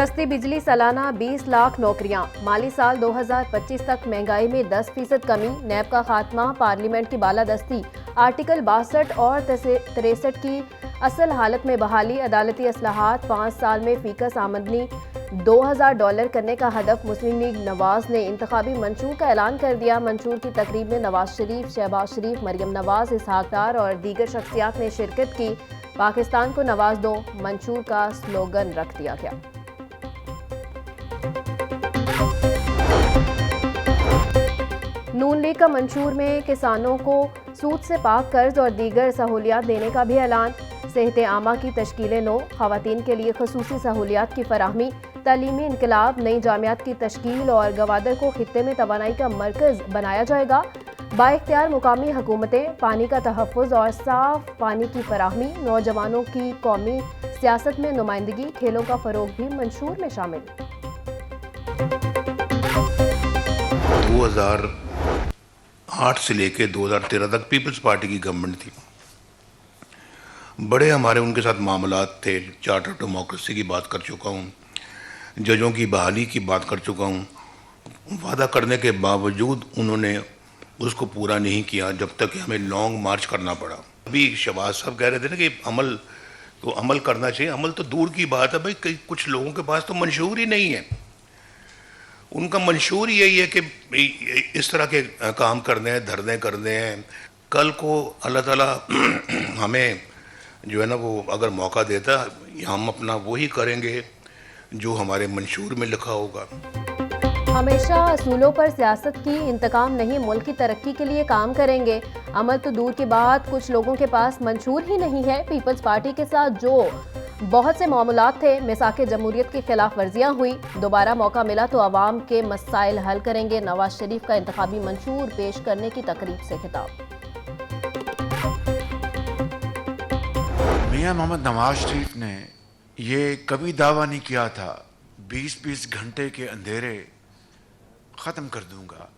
सस्ती बिजली, सालाना 20 लाख नौकरियां, माली साल 2025 तक महंगाई में 10% कमी, नैब का खात्मा, पार्लियामेंट की बालादस्ती, आर्टिकल 62 और 63 की असल हालत में बहाली, अदालती असलाहात, 5 साल में फीकस आमदनी $2000 करने का हदफ। मुस्लिम लीग नवाज ने इंतखाबी मंशूर का ऐलान कर दिया। मंशूर की तकरीब में नवाज शरीफ, शहबाज शरीफ, मरियम नवाज, इसहाक डार और दीगर शख्सियात ने शिरकत की। पाकिस्तान को नवाज दो मंशूर का स्लोगन रख दिया गया। नून लीग का मंशूर में किसानों को सूद से पाक कर्ज और दीगर सहूलियात देने का भी ऐलान। सेहत आमा की तश्कील नो, खवातीन के लिए खसूसी सहूलियात की फराहमी, तालीमी इनकलाब, नई जामियात की तश्कील और गवादर को खित्ते में तवानाई का मरकज बनाया जाएगा। बाइख्तियार मुकामी हुकूमतें, पानी का तहफ़्फ़ुज़ और साफ पानी की फराहमी, नौजवानों की कौमी सियासत में नुमाइंदगी, खेलों का फ़रोग भी मंशूर में शामिल। 2008 से लेकर 2013 तक पीपल्स पार्टी की गवर्नमेंट थी। बड़े हमारे उनके साथ मामलात थे। चार्टर डेमोक्रेसी की बात कर चुका हूँ, जजों की बहाली की बात कर चुका हूँ। वादा करने के बावजूद उन्होंने उसको पूरा नहीं किया, जब तक कि हमें लॉन्ग मार्च करना पड़ा। अभी शहबाज साहब कह रहे थे ना कि अमल करना चाहिए। अमल तो दूर की बात है भाई, कुछ लोगों के पास तो मंशूर ही नहीं है। उनका मंशूर यही है कि इस तरह के काम करने हैं, धरने करने हैं। कल को अल्लाह ताला हमें जो है ना वो अगर मौका देता, हम अपना वही करेंगे जो हमारे मंशूर में लिखा होगा। हमेशा असूलों पर सियासत की, इंतकाम नहीं, मुल्क की तरक्की के लिए काम करेंगे। अमल तो दूर की बात, कुछ लोगों के पास मंशूर ही नहीं है। पीपल्स पार्टी के साथ जो बहुत से मामलात थे, मिसाके जमहूरियत की खिलाफ वर्जियां हुई, दोबारा मौका मिला तो अवाम के मसाइल हल करेंगे। नवाज शरीफ का इंतखाबी मंशूर पेश करने की तकरीब से खिताब। मियां मोहम्मद नवाज शरीफ ने ये कभी दावा नहीं किया था 20-20 घंटे के अंधेरे ख़त्म कर दूंगा।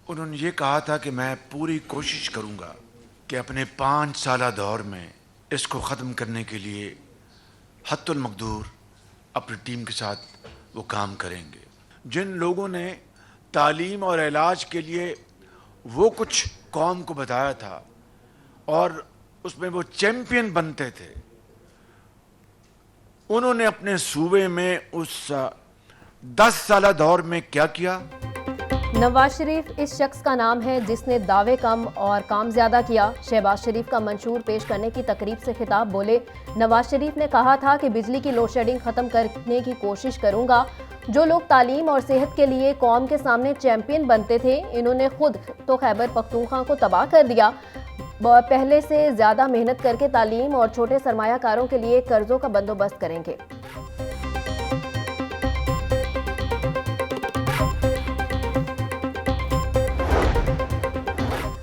उन्होंने ये कहा था कि मैं पूरी कोशिश करूंगा कि अपने 5 साला दौर में इसको ख़त्म करने के लिए हत्तुल मकदूर अपनी टीम के साथ वो काम करेंगे। जिन लोगों ने तालीम और इलाज के लिए वो कुछ कौम को बताया था और उसमें वो चैम्पियन बनते थे, उन्होंने अपने सूबे में उस 10 साला दौर में क्या किया? नवाज शरीफ इस शख्स का नाम है जिसने दावे कम और काम ज्यादा किया। शहबाज शरीफ का मंशूर पेश करने की तकरीब से खिताब बोले नवाज शरीफ ने कहा था कि बिजली की लोड शेडिंग खत्म करने की कोशिश करूंगा। जो लोग तालीम और सेहत के लिए कौम के सामने चैंपियन बनते थे, इन्होंने खुद तो खैबर पख्तूनख्वा को तबाह कर दिया। पहले से ज्यादा मेहनत करके तालीम और छोटे सरमायाकारों के लिए कर्जों का बंदोबस्त करेंगे।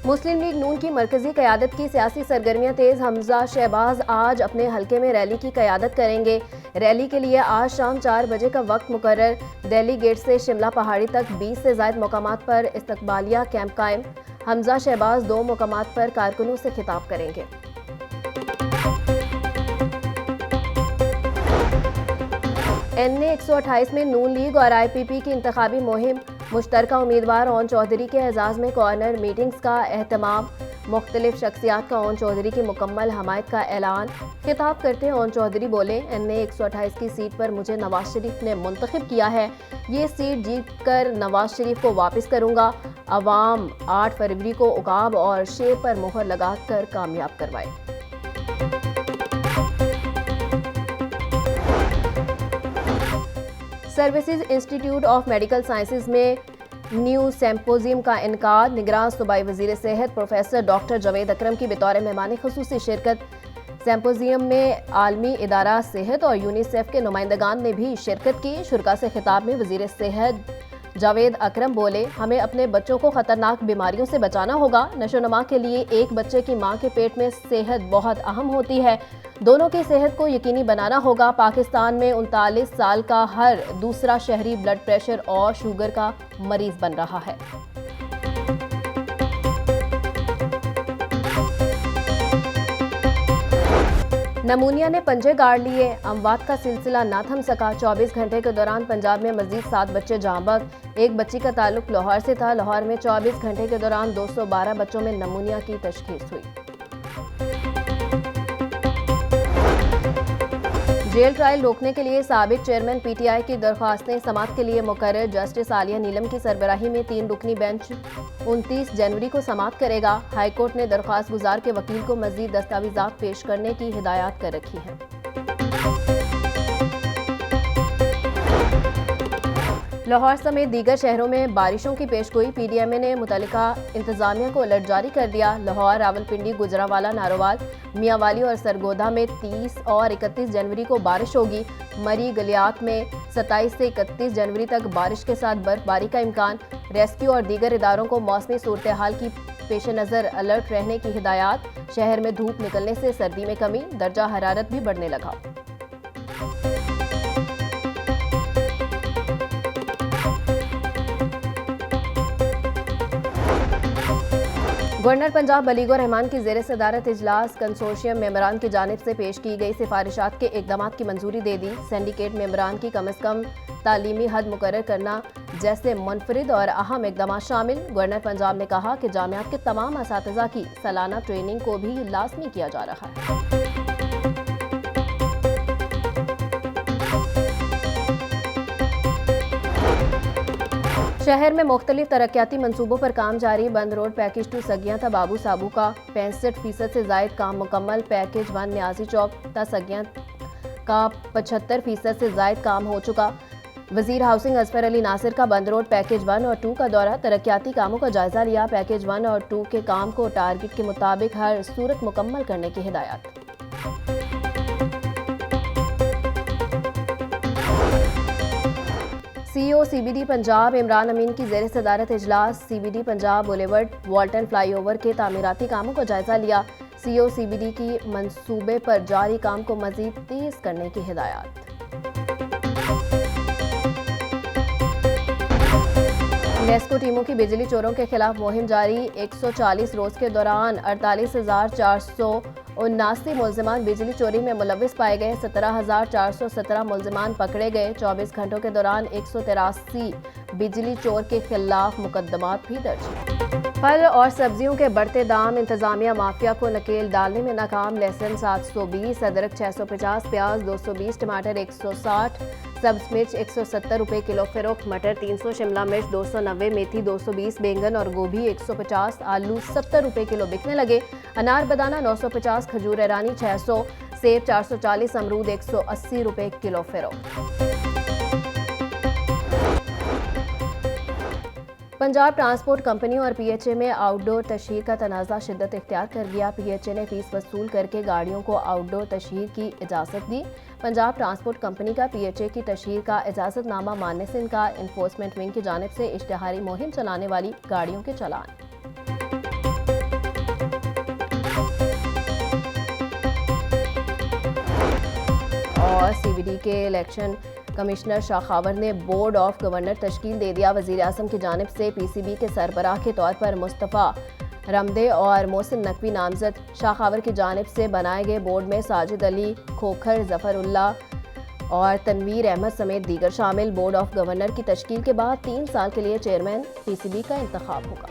मुस्लिम लीग नून की मरकजी क़यादत की सियासी सरगर्मियां तेज। हमजा शहबाज आज अपने हलके में रैली की क़यादत करेंगे। रैली के लिए आज शाम 4 बजे का वक्त मुकर्रर। दिल्ली गेट से शिमला पहाड़ी तक 20 से ज़ायद मकामात पर इस्तकबालिया कैंप कायम। हमजा शहबाज 2 मकामात पर कारकुनों से खिताब करेंगे। NA 128 में नून लीग और IPP की इंतखाबी मुहिम। मुश्तरका उम्मीदवार ओन चौधरी के एजाज़ में कॉर्नर मीटिंग्स का एहतमाम। मुख्तलिफ शख्सियात का ओन चौधरी की मुकम्मल हमायत का ऐलान। खिताब करते ओन चौधरी बोले, NA 128 की सीट पर मुझे नवाज शरीफ ने मुंतखब किया है। ये सीट जीत कर नवाज शरीफ को वापस करूंगा। अवाम 8 फरवरी को उकाब और शेर पर मुहर लगाकर कामयाब करवाए। Services institute of medical sciences में न्यू सिम्पोजियम का इनकार। निगरान सूबाई वजीर सेहत प्रोफेसर डॉक्टर जावेद अकरम की बतौर मेहमान खुसूसी शिरकत। सिम्पोजियम में आलमी इदारा सेहत और यूनिसेफ के नुमाइंदगान ने भी शिरकत की। शुरका से खिताब में वजीर सेहत जावेद अकरम बोले, हमें अपने बच्चों को खतरनाक बीमारियों से बचाना होगा। नशोनमा के लिए एक बच्चे की मां के पेट में सेहत बहुत अहम होती है। दोनों की सेहत को यकीनी बनाना होगा। पाकिस्तान में 39 साल का हर दूसरा शहरी ब्लड प्रेशर और शुगर का मरीज बन रहा है। नमूनिया ने पंजे गाड़ लिए, अमवात का सिलसिला ना थम सका। 24 घंटे के दौरान पंजाब में मजीद 7 बच्चे जहां बहक। एक बच्ची का ताल्लुक लाहौर से था। लाहौर में 24 घंटे के दौरान 212 बच्चों में नमूनिया की तशखीस हुई। जेल ट्रायल रोकने के लिए साबिक चेयरमैन पीटीआई की दरख्वास्तें समाअत के लिए मुकर्रर। जस्टिस आलिया नीलम की सरबराही में 3 रुकनी बेंच 29 जनवरी को समाअत करेगा। हाईकोर्ट ने दरख्वास्त गुजार के वकील को मजीद दस्तावेजात पेश करने की हिदायत कर रखी है। लाहौर समेत दीगर शहरों में बारिशों की पेशगोई। पीडीएमए ने मुतल्लिका इंतजामिया को अलर्ट जारी कर दिया। लाहौर, रावलपिंडी, गुजरावाला, नारोवाल, मियांवाली और सरगोधा में 30 और 31 जनवरी को बारिश होगी। मरी गलियात में 27 से 31 जनवरी तक बारिश के साथ बर्फबारी का इम्कान। रेस्क्यू और दीगर इदारों को मौसमी सूरत हाल की पेश नज़र अलर्ट रहने की हिदायत। शहर में धूप निकलने से सर्दी में कमी, दर्जा हरारत भी बढ़ने लगा। गवर्नर पंजाब बलीगो रहमान की ज़ेर सदारत इजलास कंसोर्शियम मेंबरान की जानिब से पेश की गई सिफारिशात के इकदामात की मंजूरी दे दी। सिंडिकेट मेंबरान की कम अज़ कम तालीमी हद मुकर्रर करना जैसे मुनफरिद और अहम इकदाम शामिल। गवर्नर पंजाब ने कहा कि जामियात के तमाम असातिज़ा की सालाना ट्रेनिंग को भी लाजमी किया जा रहा है। शहर में मुख्तलिफ तरक्याती मंसूबों पर काम जारी। बंद रोड पैकेज 2 सगियां था बाबू साबू का 65% से जायद काम मुकम्मल। पैकेज 1 न्याजी चौक था सगियां का 75% से जायद काम हो चुका। वजीर हाउसिंग असफर अली नासिर का बंद रोड पैकेज 1 और 2 का दौरा, तरक्याती कामों का जायजा लिया। पैकेज 1 और 2 के काम को टारगेट के मुताबिक हर सूरत मुकम्मल करने की हिदायत। सीईओ सीबीडी पंजाब इमरान अमीन की ज़ेर सदारत इजलास। CBD Punjab boulevard Walton flyover के तामीराती कामों का जायजा लिया। सीईओ सीबीडी की मंसूबे पर जारी काम को मजीद तेज करने की हिदायत। नेस्को टीमों की बिजली चोरों के खिलाफ मुहिम जारी। 140 रोज के दौरान 48,479 मुलजमान बिजली चोरी में मुलविस पाए गए। 17,417 मुलजमान पकड़े गए। 24 घंटों के दौरान 183 बिजली चोर के खिलाफ मुकदमात भी दर्ज। फल और सब्जियों के बढ़ते दाम, इंतजामिया माफिया को नकेल डालने में नाकाम। लहसुन 720, अदरक 650, प्याज 220, टमाटर 160, सब्ज मिर्च 170 रुपये किलो फरोख्त। मटर 300, शिमला मिर्च 290, मेथी 220, बैंगन और गोभी 150, आलू 70 रुपये किलो बिकने लगे। अनार बदाना 950, खजूर ईरानी 600, सेब 440, अमरूद 180 रुपये किलो फरोख्त। पंजाब ट्रांसपोर्ट कंपनी और पीएचए में आउटडोर तशहीर का तनाज़ा शिद्दत इख्तियार कर गया। पीएचए ने फीस वसूल करके गाड़ियों को आउटडोर तशहीर की इजाज़त दी। पंजाब ट्रांसपोर्ट कंपनी का पीएचए की तशहीर का इजाज़तनामा मानने से इनकार। इन्फोर्समेंट विंग की जानिब से इश्तिहारी मुहिम चलाने वाली गाड़ियों के चालान। और सीबीडी के इलेक्शन कमिश्नर शाखावर ने बोर्ड ऑफ गवर्नर तश्कील दे दिया। वज़ीर आज़म की जानिब से पीसीबी के सरबराह के तौर पर मुस्तफ़ा रमदे और मोहसिन नकवी नामजद। शाखावर की जानिब से बनाए गए बोर्ड में साजिद अली खोखर, ज़फ़रुल्लाह और तनवीर अहमद समेत दीगर शामिल। बोर्ड ऑफ गवर्नर की तश्कील के बाद 3 साल के लिए चेयरमैन पीसीबी का इंतखाब होगा।